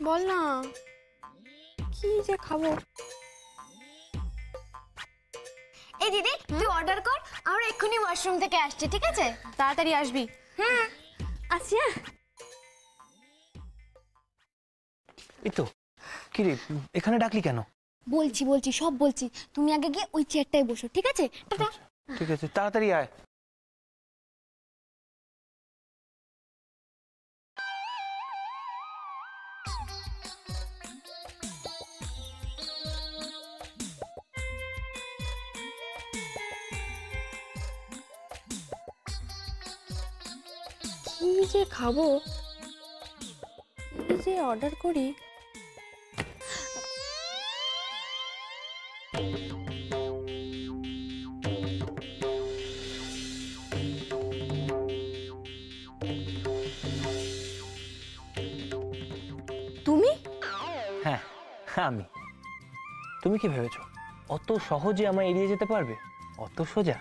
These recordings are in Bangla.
বল না কি যে খাবো। এই দিদি তুই অর্ডার কর, আমরা এক্ষুনি ওয়াশরুম থেকে আসছি, ঠিক আছে? তাড়াতাড়ি আসবি। আসি। এই তো কি রে, এখানে ডাকলি কেন? বলছি বলছি সব বলছি, তুমি আগে গিয়ে ওই চেয়ারটায় বসো, ঠিক আছে? টাটা। ঠিক আছে, তাড়াতাড়ি আয়। কি যে খাবো, কি যে অর্ডার করি। তুমি? হ্যাঁ আমি। তুমি কি ভেবেছো অত সহজে আমায় এড়িয়ে যেতে পারবে? অত সোজা?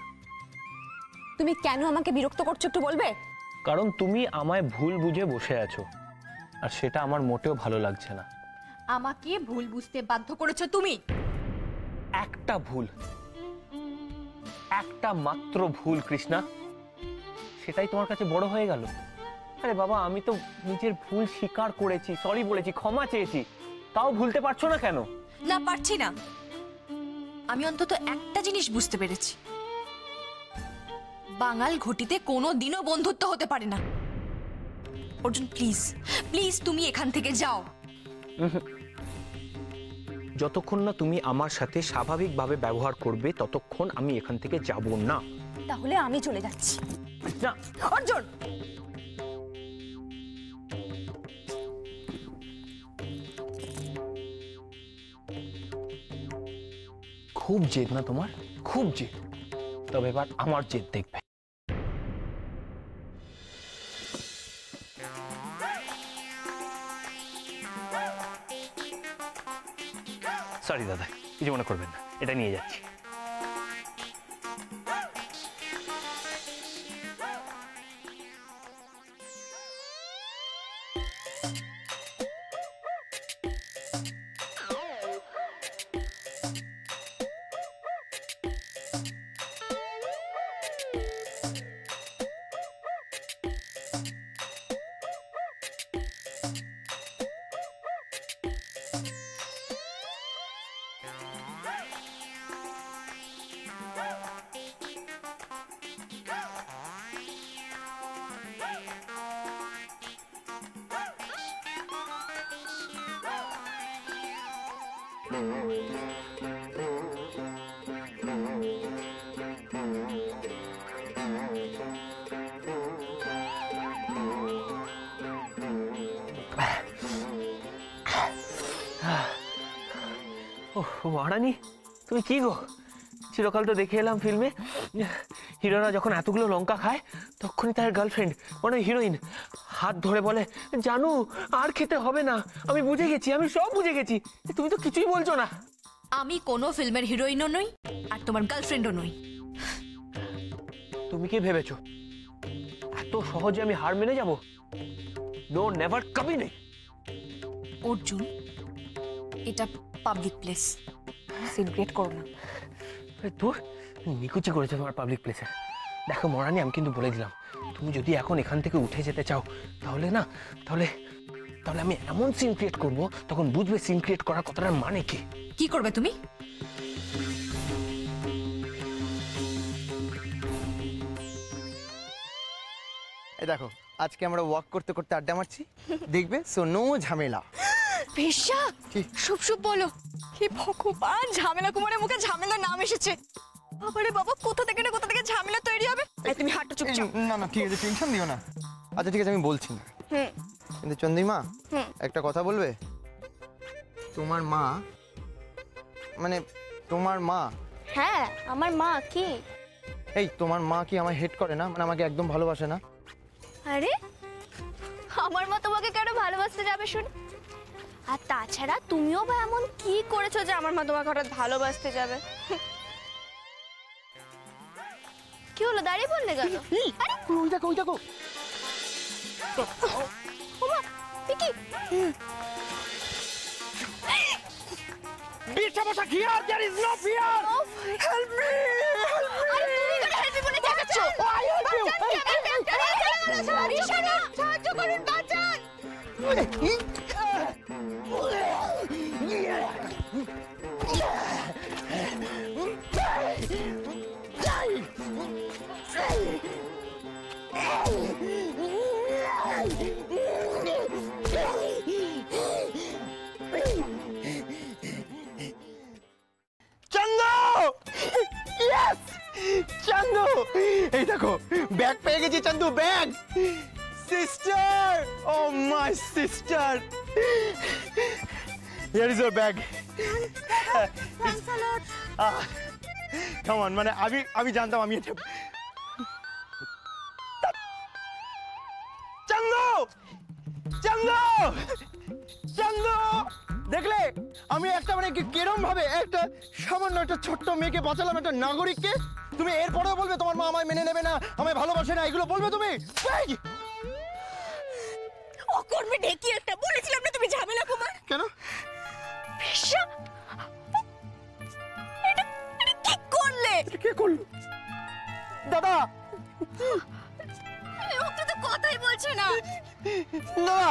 তুমি কেন আমাকে বিরক্ত করছো একটু বলবে? কারণ তুমি আমায় ভুল বুঝে বসে আছো, আর সেটা আমার মোটেও ভালো লাগছে না। আমাকে ভুল বুঝতে বাধ্য করেছো তুমি। একটা ভুল, একটা মাত্র ভুল কৃষ্ণা, সেটাই তোমার কাছে বড় হয়ে গেল? আরে বাবা, আমি তো নিজের ভুল স্বীকার করেছি, সরি বলেছি, ক্ষমা চেয়েছি, তাও ভুলতে পারছো না কেন? না পারছি না। আমি অন্তত একটা জিনিস বুঝতে পেরেছি, বাঙাল ঘটিতে কোনো দিনও বন্ধুত্ব হতে পারে না। অর্জুন প্লিজ প্লিজ তুমি এখান থেকে যাও। যতক্ষণ না তুমি আমার সাথে স্বাভাবিকভাবে ব্যবহার করবে ততক্ষণ আমি এখান থেকে যাব না। তাহলে আমি চলে যাচ্ছি। না অর্জুন, খুব জেদ না তোমার? খুব জেদ? তবে এবার আমার জেদ দেখবে। সরি দাদা, কিছু মনে করবেন না, এটা নিয়ে যাচ্ছি। মহারানী, তুমি কি গো? চিরকাল তো দেখে এলাম ফিল্মে হিরোরা যখন এতগুলো লঙ্কা খায় তখনই তার গার্লফ্রেন্ড মানে হিরোইন হাত ধরে বলে, জানু আর খেতে হবে না, আমি বুঝে গেছি, আমি সব বুঝে গেছি। তুমি তো কিছুই বলছো না। আমি কোনো ফিল্মের হিরোইনও নই আর তোমার গার্লফ্রেন্ডও নই। তুমি কি ভেবেছো এত সহজে আমি হার মেনে যাব? নো, নেভার, কবি নেই। অর্জুন, এটা পাবলিক প্লেস, সিনক্রিয়েট করো না। তোর নিকুচি করেছে তোমার পাবলিক প্লেসে। দেখো মহারানী, আমি কিন্তু বলে দিলাম, তুমি যদি এখন এখান থেকে উঠে যেতে চাও তাহলে না, তাহলে আমি এমন সিন ক্রিয়েট করবো, তখন বুঝবে সিন ক্রিয়েট করার কথাটার মানে কি। কি করবে তুমি? এই দেখো, আজকে আমরা ওয়াক করতে করতে আড্ডা মারছি, দেখবে, সো নো ঝামেলা। ভেষা, শুভ শুভ বলো। হে ভগবান, ঝামেলা কুমারের মুখে ঝামেলা নাম এসেছে। বাবারে বাবা, কোথা থেকে না কোথা থেকে ঝামেলা তৈরি হবে। এই তুমি হাঁটো চুপচাপ। না না ঠিক আছে, টেনশন দিও না। আচ্ছা ঠিক আছে, আমি বলছি না। কিন্তু চন্দ্রিমা, একটা কথা বলবে? তোমার মা, মানে তোমার মা। হ্যাঁ, আমার মা। কি? এই তোমার মা কি আমায় হেট করে না? মানে আমাকে একদম ভালোবাসে না? আরে আমার মা তোমাকে কেন ভালোবাসতে যাবে শুন? আর তাছাড়া তুমিও বা এমন কি করেছো যে আমার মা তোমাকে হঠাৎ ভালোবাসতে যাবে? কি হলো, দাঁড়িয়ে বললে কেন? আরে ওই দেখো, ওই দেখো। ও বীর সমস্যা here there is no fear. Help me, সাহায্য করুন, বাঁচান। চন্দু, ইয়েস চন্দু, এই দেখো ব্যাগ পেয়ে গেছি Chandu, bag. Sister, oh my sister, here is your bag. Come on, মানে আমি জানতাম আমি এটা। চন্দু, চন্দু, চন্দু, দেখলে আমি একটা মানে কিরম ভাবে একটা সামান্য একটা ছোট্ট মেয়েকে বাঁচালাম, একটা নাগরিককে। তুমি এরপরেও বলবে তোমার মা আমায় মেনে নেবে না, আমায় ভালোবাসে না, এগুলো বলবে তুমি? অকর্মে ঢেকি একটা, বলেছিলাম না তুমি ঝামেলা কুমার। কেন? বেশ্যা! এটা কি করলে? কে করলো? দাদা, লোকটা তো কথাই বলছে না। দাদা,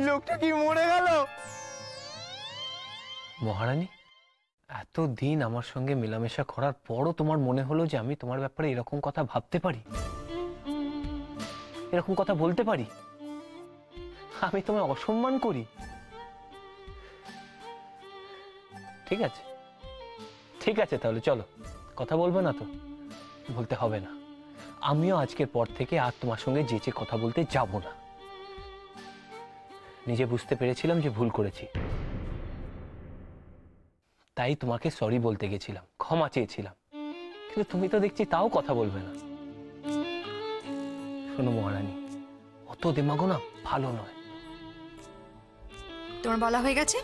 লোকটা কি মরে গেল? মহারানী, এতদিন আমার সঙ্গে মেলামেশা করার পরও তোমার মনে হলো যে আমি তোমার ব্যাপারে এরকম কথা ভাবতে পারি, এরকম কথা বলতে পারি? আমি তোমায় অসম্মান করি? ঠিক আছে, ঠিক আছে, তাহলে চলো, কথা বলবে না তো? বলতে হবে না। আমিও আজকের পর থেকে আর তোমার সঙ্গে যেচে কথা বলতে যাব না। নিজে বুঝতে পেরেছিলাম যে ভুল করেছি, তাই তোমাকে সরি বলতে গেছিলাম, ক্ষমা চেয়েছিলাম, কিন্তু তুমি তো দেখছি তাও কথা বলবে না। শোনো মহারানী, অত দিমাগও না ভালো নয়। তোমার বলা হয়ে গেছে,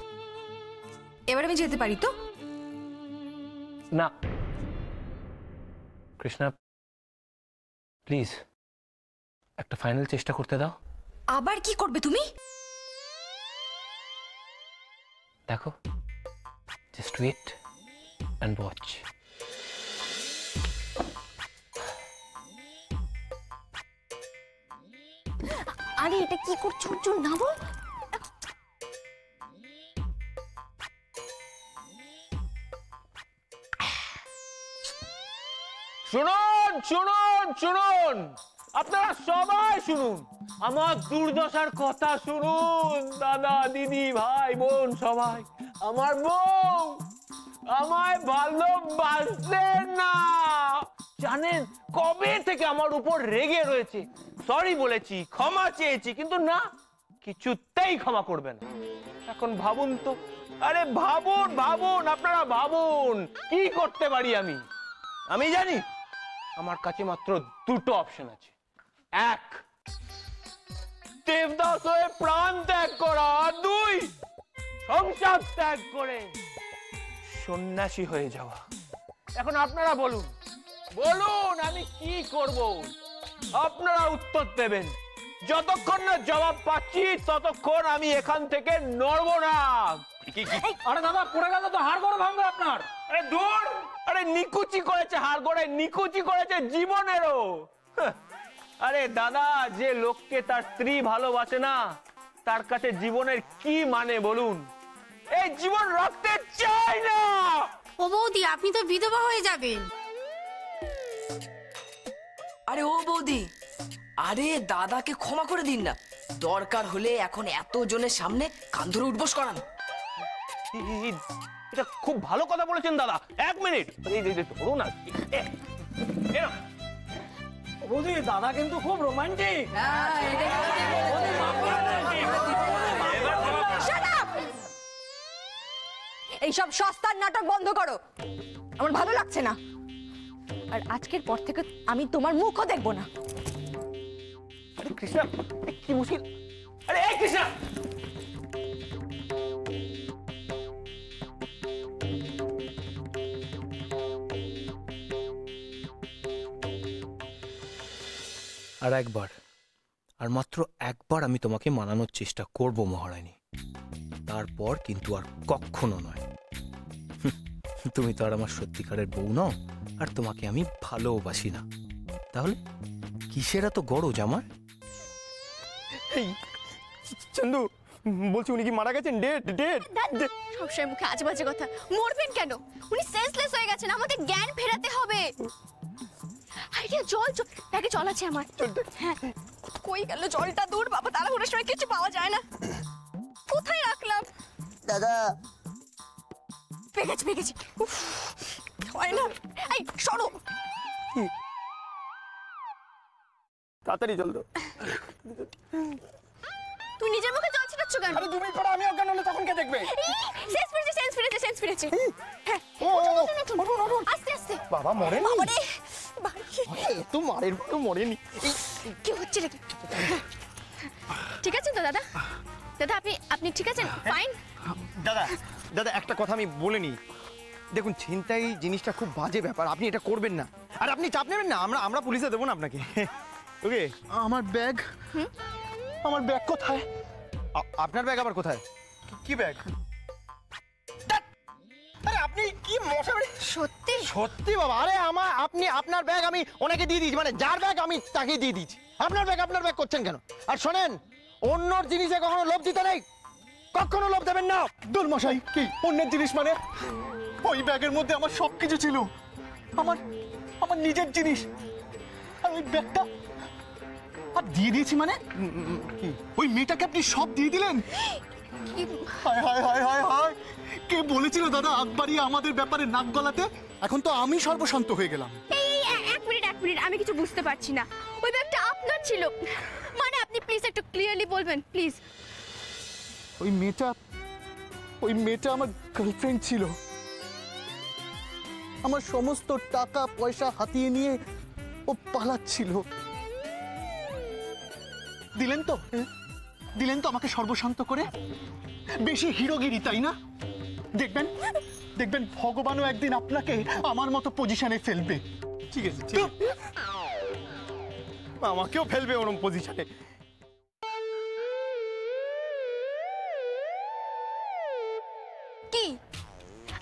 এবার আমি যেতে পারি তো? না কৃষ্ণা, প্লিজ একটা ফাইনাল চেষ্টা করতে দাও। আবার কি করবে তুমি? দেখো, জাস্ট ওয়েট অ্যান্ড ওয়াচ। আরে এটা কি করছো অর্জুন, নামো। শুনুন শুনুন শুনুন, আপনারা সবাই শুনুন, আমার দুর্দশার কথা শুনুন। দাদা, দিদি, ভাই, বোন, সবাই। আমার বউ আমায় ভালোবাসেন না, জানেন? কবে থেকে আমার উপর রেগে রয়েছে। সরি বলেছি, ক্ষমা চেয়েছি, কিন্তু না, কিছুতেই ক্ষমা করবে না। এখন ভাবুন তো, আরে ভাবুন ভাবুন, আপনারা ভাবুন, কি করতে পারি আমি? আমি জানি আমার কাছে মাত্র দুটো অপশন আছে। এক, দেবদাস হয়ে প্রাণ ত্যাগ করা, আর দুই, সংসার ত্যাগ করে সন্ন্যাসী হয়ে যাওয়া। এখন আপনারা বলুন, বলুন আমি কি করব? আপনারা উত্তর দেবেন। যতক্ষণ না জবাব পাচ্ছি ততক্ষণ আমি এখান থেকে নড়বো না। আরে দাদা, পড়ে গেল তো হাড় গোড় ভাঙবে আপনার। আরে দূর, আরে নিকুচি করেছে হাড় গোড়ে, নিকুচি করেছে জীবনেরও। আরে দাদা, যে লোককে তার স্ত্রী ভালোবাসে না, তার কাছে জীবনের কি মানে বলুন? এই জীবন রাখতে চাই না। ও বৌদি, আপনি তো বিধবা হয়ে যাবেন। আরে ও বৌদি, আরে দাদাকে ক্ষমা করে দিন না। দরকার হলে এখন এত জনের সামনে কান ধরে উঠবোস করান। এটা খুব ভালো কথা বলেছেন দাদা। এক মিনিট, ধরুন না। বৌদি, দাদা কিন্তু খুব রোমান্টিক। এইসব সস্তার নাটক বন্ধ করো, আমার ভালো লাগছে না। আর আজকের পর থেকে আমি তোমার মুখও দেখবো না। আরে কৃষ্ণা, কি মুশকিল! আরে এই কৃষ্ণা, আর আর মাত্র একবার আমি তোমাকে মানানোর চেষ্টা করব মহারানী, তারপর কিন্তু আর কখনো নয়। তুমি তো আর আমার সত্যিকারের বউ নও, আর তোমাকে আমি ভালোবাসি না। তাহলে কিসের এত গরজ আমার? এই চন্দু, বলছি উনি কি মারা গেছেন? Dead dead. সবসময় মুখে আজে বাজে কথা। মরবেন কেন? উনি সেন্সলেস হয়ে গেছেন, আমাদের জ্ঞান ফেরাতে হবে। আইডিয়া, জল জল, ব্যাগে জল আছে আমার। হ্যাঁ, কই গেল জলটা? দূর বাবা, তাড়াহুড়োর সময় কিছু পাওয়া যায় না। কোথায় রাখলাম? দাদা, পেয়ে গেছি। উফ, হয় না। এই সরো। তাড়াতাড়ি জল দাও। তুই নিজের মুখে জল ছিটাচ্ছ কেন? আরে 2 মিনিট পরে আমি অজ্ঞান হলে তখন কে দেখবে? সেন্স ফিরেছে। হ্যাঁ, ও আস্তে আস্তে। বাবা মরেনি? বাবারে, তো মারের তো মরেনি। কি হচ্ছে নাকি? ঠিক আছেন তো দাদা? দাদা আপনি ঠিক আছেন? ফাইন? দাদা দাদা, একটা কথা আমি বলে নিই। দেখুন, ছিনতাই জিনিসটা খুব বাজে ব্যাপার, আপনি এটা করবেন না। আর আপনি চাপ নেবেন না, আমরা পুলিশে দেবো না আপনাকে। ওকে, আমার ব্যাগ, আমার ব্যাগ কোথায়? আপনার ব্যাগ আবার কোথায়? কি ব্যাগ? আরে আপনি কি মশা? সত্যি? সত্যি বাবা, আরে আপনার ব্যাগ আমি ওনাকে দিয়ে দিয়েছি, মানে যার ব্যাগ আমি তাকে দিয়ে দিয়েছি। আপনার ব্যাগ করছেন কেন? আর শোনেন, অন্যর জিনিসে কখনো লোভ দিতে নেই, কখনো লোভ দেবেন না। দোল মশাই, কি অন্যের জিনিস মানে? ওই ব্যাগের মধ্যে আমার সবকিছু ছিল, আমার নিজের জিনিস। আর ওই ব্যাগটা আর দিয়ে দিয়েছি মানে? ওই মেয়েটাকে আপনি সব দিয়ে দিলেন? হায় হায় হায় হায় হায়, কে বলেছিল দাদা আকবরী আমাদের ব্যাপারে নাক গলাতে? এখন তো আমি সর্বশান্ত হয়ে গেলাম। এই এক মিনিট, আমি কিছু বুঝতে পারছি না। ওই ব্যাগটা আপনার ছিল মানে? আপনি প্লিজ একটু ক্লিয়ারলি বলবেন প্লিজ। ওই মেয়েটা আমার গার্লফ্রেন্ড ছিল। আমার সমস্ত টাকা পয়সা হাতিয়ে নিয়ে ও পালাচ্ছিল। দিলেন তো আমাকে সর্বশান্ত করে। বেশি হিরোগিরি, তাই না? দেখবেন ভগবানও একদিন আপনাকে আমার মতো পজিশনে ফেলবে। ঠিক আছে, ঠিক আছে, আমাকেও ফেলবে ওরম পজিশনে। কি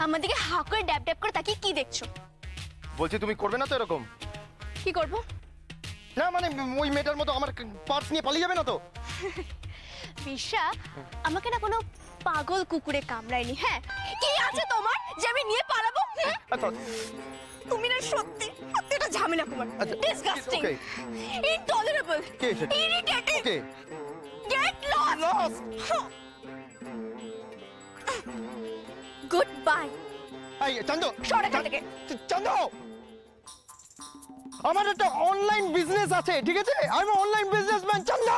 আমাদেরকে হা করে ড্যাব ড্যাব করে তাকিয়ে কি দেখছো? বলছি তুমি করবে না তো এরকম? কি করব? না মানে ওই মেয়েটার মতো আমার পার্স নিয়ে পালিয়ে যাবে না তো? বিশা, আমাকে না কোনো পাগল কুকুরে কামড়ায়নি। হ্যাঁ, কি আছে তোমার যে আমি নিয়ে পালাবো? আচ্ছা, তুমি না সত্যি এটা ঝামেলা কুমার। আচ্ছা, ডিসগাস্টিং, okay. ইনটলারেবল, কে সেটা? ইরিটেটিং, ওকে, গেট লস্ট, গুড বাই। এই চন্দু, সরে এখান থেকে। চন্দু, আমার একটা অনলাইন বিজনেস আছে, ঠিক আছে? আমি অনলাইন বিজনেসম্যান। চন্দু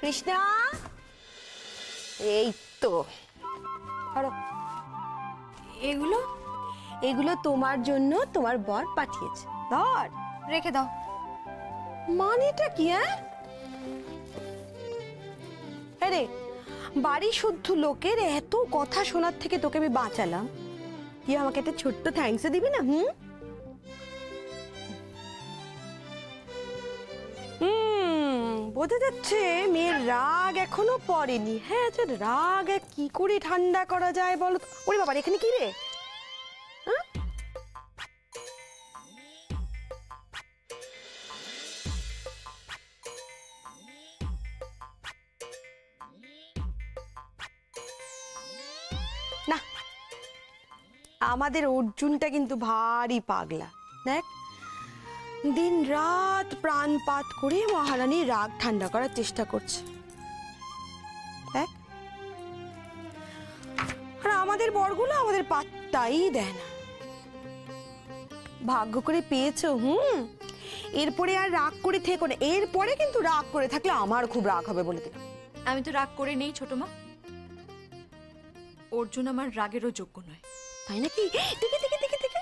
কৃষ্ণা, এই তো এগুলো তোমার জন্য তোমার বর পাঠিয়েছে। ধর, রেখে দাও। মানেটা কি? হ্যাঁ রে, বাড়ি শুদ্ধ লোকের এত কথা শোনার থেকে তোকে আমি বাঁচালাম, তুই আমাকে একটা ছোট্ট থ্যাঙ্কস দিবি না? বোঝা যাচ্ছে মেয়ের রাগ এখনো পড়েনি। হ্যাঁ, আচ্ছা রাগ কি করে ঠান্ডা করা যায় বলো তো? ওরে বাবা, এখানে কি রে? না, আমাদের অর্জুনটা কিন্তু ভারী পাগলা। দেখ, দিন রাত প্রাণপাত করে মহারানীর রাগ ঠান্ডা করার চেষ্টা করছে। দেখ, আর আমাদের বরগুলো আমাদের পাত্তাই দেয় না। ভাগ্য করে পেয়েছো। এরপরে আর রাগ করে থেকো না। এরপরে কিন্তু রাগ করে থাকলে আমার খুব রাগ হবে বলে দিলাম। আমি তো রাগ করে নেই ছোট মা, অর্জুন আমার রাগেরও যোগ্য নয়। তাই নাকি? দেখে দেখে দেখে দেখে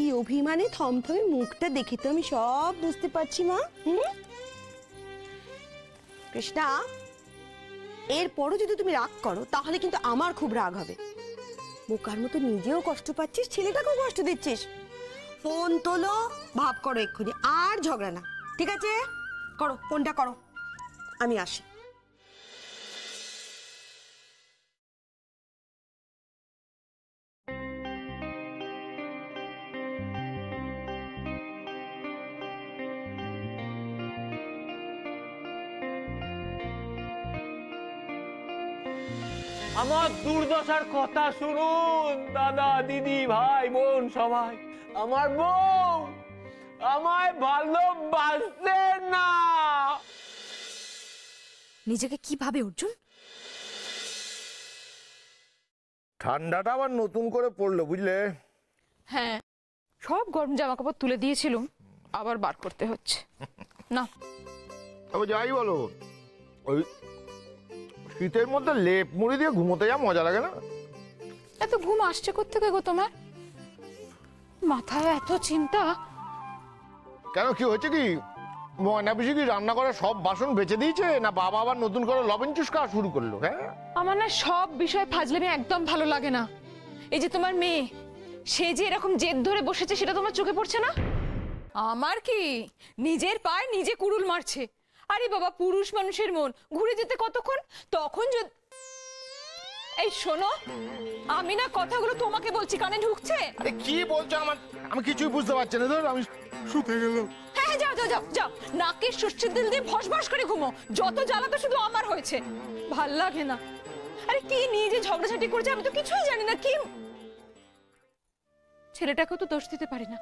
এই অভিমানে থমথমে মুখটা দেখে তো আমি সব বুঝতে পারছি মা। কৃষ্ণা, এরপরও যদি তুমি রাগ করো তাহলে কিন্তু আমার খুব রাগ হবে। বোকার মতো নিজেও কষ্ট পাচ্ছিস, ছেলেটাকেও কষ্ট দিচ্ছিস। ফোন তোলো, ভাব করো এক্ষুনি, আর ঝগড়া না। ঠিক আছে, করো, ফোনটা করো, আমি আসি। আমার দুর্দশার কথা শুনুন দাদা, দিদি, ভাই, বোন সবাই। আমার বউ আমায় ভালোবাসে না। নিজেকে কি ভাবে অর্জুন? ঠান্ডাটা আবার নতুন করে পড়লো, বুঝলে? হ্যাঁ, সব গরম জামা কাপড় তুলে দিয়েছিলাম, আবার বার করতে হচ্ছে। না, তবে যাই বলো, ওই শীতের মধ্যে লেপ মুড়ি দিয়ে ঘুমোতে যা মজা লাগে না? এত ঘুম আসছে কোত্থেকে গো তোমার? মাথায় এত চিন্তা কেন, কি হয়েছে কি? ময়না পিসি কি রান্না করার সব বাসন বেঁচে দিয়েছে, না বাবা আবার নতুন করে লবণ চুষ খাওয়া শুরু করলো? হ্যাঁ, আমার না সব বিষয় ফাজলামি একদম ভালো লাগে না। এই যে তোমার মেয়ে, সে যে এরকম জেদ ধরে বসেছে সেটা তোমার চোখে পড়ছে না? আমার কি, নিজের পায়ে নিজে কুড়ুল মারছে। আরে বাবা, পুরুষ মানুষের মন ঘুরে যেতে কতক্ষণ, তখন যদি... এই শোনো, আমি না কথাগুলো তোমাকে বলছি, কানে ঢুকছে? আরে কি বলছো? আমি কিছুই বুঝতে পারছি না। ধর, আমি শুতে গেলাম। হ্যাঁ, যাও যাও যাও যাও, নাকে সর্ষের তেল দিয়ে ভস ভস করে ঘুমো। যত জ্বালা তো শুধু আমার হয়েছে, ভাল লাগে না। আরে কি নিয়ে যে ঝগড়াঝাটি করছে আমি তো কিছুই জানি না। কি, ছেলেটাকেও তো দোষ দিতে পারি না,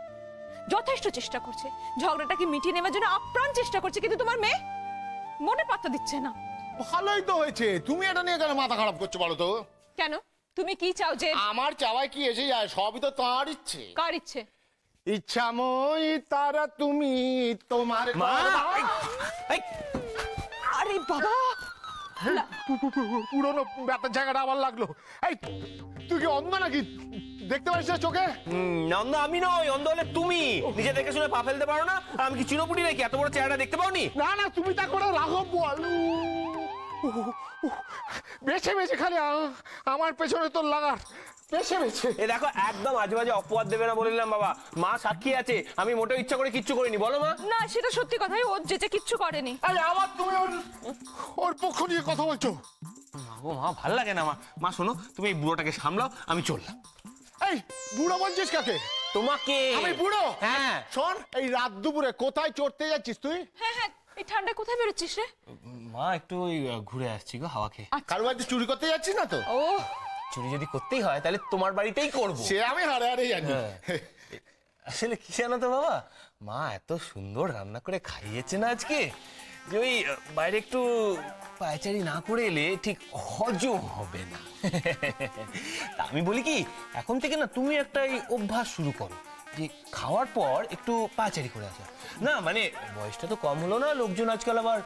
যথেষ্ট চেষ্টা করছে, ঝগড়াটাকে মিটিয়ে নেওয়ার জন্য আপ্রাণ চেষ্টা করছে, কিন্তু তোমার মেয়ে মনে পাত্তা দিচ্ছে না। ভালোই তো হয়েছে, তুমি এটা নিয়ে কেন মাথা খারাপ করছো বলো তো? কেন, তুমি কি চাও? যে আমার চাওয়ায় কি এসে যায়? সবই তো তার ইচ্ছে। কার ইচ্ছে? ইচ্ছাময়ী তারা তুমি, তোমার আরে বাবা, পুরোনো ব্যথার জায়গাটা আবার লাগলো। এই, তুই কি অন্ধ নাকি? দেখতে পাচ্ছিস না চোখে? অন্ধ আমি নই, অন্ধ হলে তুমি। নিজে দেখে শুনে পা ফেলতে পারো না? আর আমি কি চিনোপুটি নাকি? এত বড় চেহারা দেখতে পাওনি? না না, তুমি তা করে রাঘব বল। বেছে বেছে খালি আমার পেছনে তোর লাগার, বেছে বেছে। এ দেখো, একদম আজে বাজে অপবাদ দেবে না বলে দিলাম বাবা। মা সাক্ষী আছে, আমি মোটেও ইচ্ছা করে কিচ্ছু করিনি। বলো মা। না, সেটা সত্যি কথাই, ও যেচে কিচ্ছু করেনি। আরে আবার তুমি ওর পক্ষ নিয়ে কথা বলছো? ও মা, ভাল লাগে না। মা শোনো, তুমি এই বুড়োটাকে সামলাও, আমি চললাম। এই বুড়ো বলছিস কাকে? তোমাকে। আমি বুড়ো? হ্যাঁ। শোন, এই রাত দুপুরে কোথায় চড়তে যাচ্ছিস তুই? হ্যাঁ হ্যাঁ, এই ঠান্ডায় কোথায় বেরোচ্ছিস রে? মা, একটু ওই ঘুরে আসছি গো, হাওয়া খেয়ে। কারো বাড়িতে চুরি করতে যাচ্ছিস না তো? ও, চুরি যদি করতেই হয় তাহলে তোমার বাড়িতেই করবো। সে আমি হারে হারে জানি। আসলে কি জানো তো বাবা, মা এত সুন্দর রান্না করে খাইয়েছে না আজকে, যে ওই বাইরে একটু পায়চারি না করে এলে ঠিক হজম হবে না। তা আমি বলি কি, এখন থেকে না তুমি একটা এই অভ্যাস শুরু করো, যে খাওয়ার পর একটু পায়চারি করে আসা। না মানে বয়সটা তো কম হলো না, লোকজন আজকাল আবার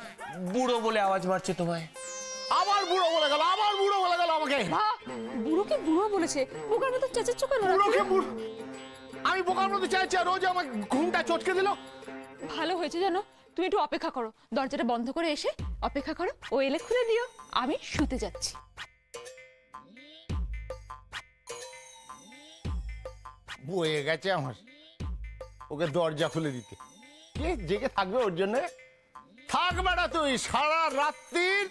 বুড়ো বলে আওয়াজ মারছে তোমায়। আবার বুড়ো বলে গেল, আবার বুড়ো বলে গেল আমাকে। বুড়োকে বুড়ো বলেছে? বোকার মতো চেঁচাচ্ছ কেন? বুড়োকে বুড়ো? আমি বোকার মতো চাইছি আর রোজ আমার ঘুমটা চটকে দিল। ভালো হয়েছে জানো, তুমি একটু অপেক্ষা করো, দরজাটা বন্ধ করে এসে অপেক্ষা করো, ও এলে খুলে দিও, আমি শুতে যাচ্ছি। বয়ে গেছে আমার ওকে দরজা খুলে দিতে। কে জেগে থাকবে ওর জন্য? থাকবে না তুই, সারা রাত্রির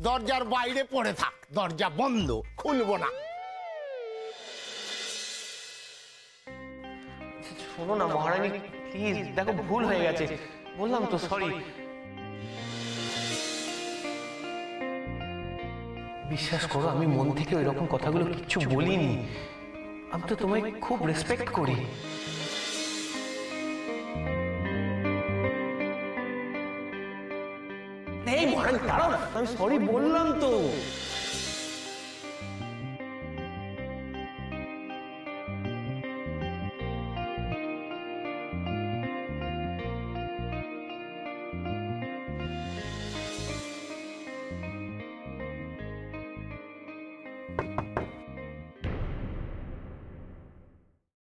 দরজার বাইরে পড়ে থাক, দরজা বন্ধ, খুলবো না। শোনো না মহারানী, প্লিজ, দেখো ভুল হয়ে গেছে, বললাম তো সরি। বিশ্বাস করো, আমি মন থেকে ওই রকম কথাগুলো কিচ্ছু বলিনি। আমি তো তোমায় খুব রেসপেক্ট করি। এই মহারানী দাঁড়াও না, আমি সরি বললাম তো।